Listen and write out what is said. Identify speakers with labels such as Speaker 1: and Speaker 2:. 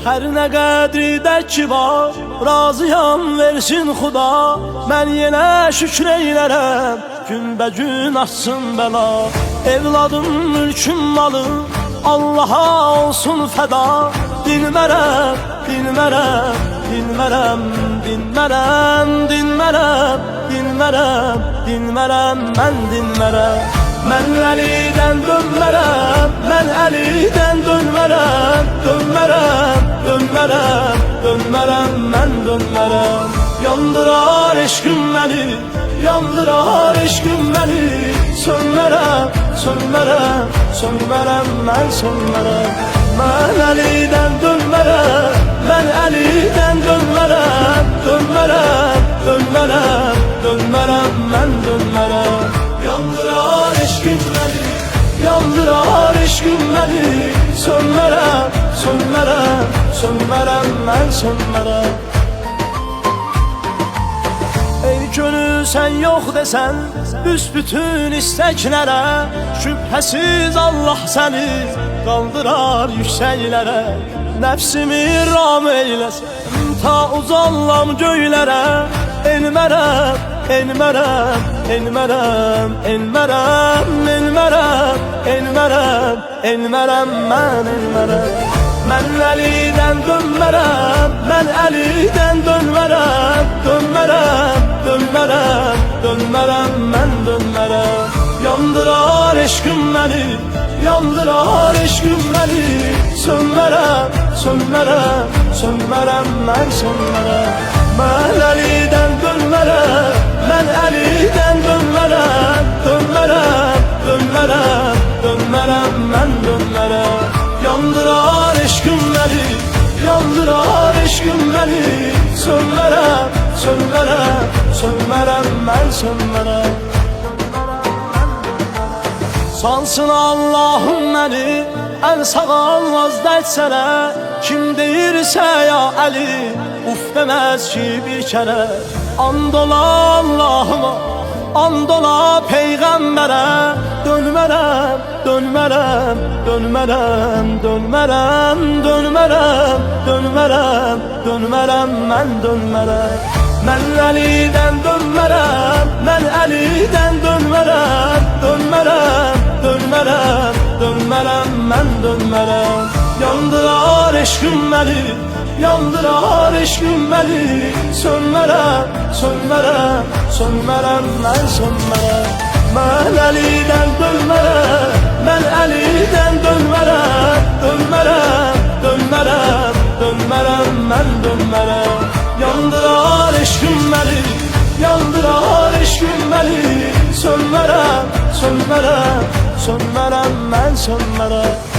Speaker 1: Her ne qədri dək ki var, razıyam versin Xuda. Mən yenə şükür eylərəm, günbəgün açsın bəla. Evladım, mülküm, malım Allaha olsun fəda. Dinmərəm, dinmərəm, dinmərəm, dinmərəm, dinmərəm, dinmərəm, dinmərəm, mən dinmərəm. Mən Əlidən dönmərəm, mən Əlidən dönmərəm, dönmərəm, dönmərəm, dönmərəm, mən dönmərəm. Yandırar eşqim məni, yandırar eşqim məni. Sönmərəm, sönmərəm, sönmərəm, mən sönmərəm. Mən Əlidən dönmərəm, mən Əlidən dönmərəm, dönmərəm, dönmərəm, dönmərəm, mən dönmərəm. Yandırar eşqim məni, yandırar eşqim məni. Sönmərəm, sönmərəm, sönmərəm, mən sönmərəm. Ey gönül sən yox desən, büsbütün istəklərə, şübhəsiz Allah səni qaldırar yüksəklərə. Nəfsimi ram eyləsən, ta uzallam göylərə. Elmərəm, elmərəm, elmərəm, elmərəm, elmərəm, elmərəm, elmərəm, mən elmərəm. Mən Əlidən dönmərəm, mən Əlidən dönmərəm, dönmərəm, dönmərəm, dönmərəm, mən dönmərəm. Yandırar eşqim məni, yandırar eşqim məni. Sönmərəm, sönmərəm, sönmərəm, mən sönmərəm. Mən Əlidən dönmərəm, mən Əlidən dönmərəm, dönmərəm, dönmərəm, dönmərəm, mən dönmərəm. Yandırar eşqim məni, yandırar eşqim məni. Sönmərəm, sönmərəm, sönmərəm, mən sönmərəm. Sansın Allahım məni, ən sağalmaz dərsənə. Kim deyirsə ya Əli, uf deməz ki bir kərə. And ola Allahıma, and ola Peyğəmbərə. Dönmərəm, dönmərəm, dönmərəm, dönmərəm, dönmərəm, dönmərəm, dönmərəm, mən dönmərəm. Mən Əlidən dönmərəm, mən Əlidən dönmərəm, dönmərəm, dönmərəm, dönmərəm, mən dönmərəm. Yandırar eşqim məni, yandırar eşqim məni. Sönmərəm, sönmərəm, sönmərəm, mən sönmərəm. Mən Əlidən dönmərəm, mən Əlidən dönmərəm, dönmərəm, dönmərəm, dönmərəm, mən dönmərəm. Yandırar eşqim məni, yandırar eşqim məni. Sönmərəm, sönmərəm, sönmərəm, mən sönmərəm.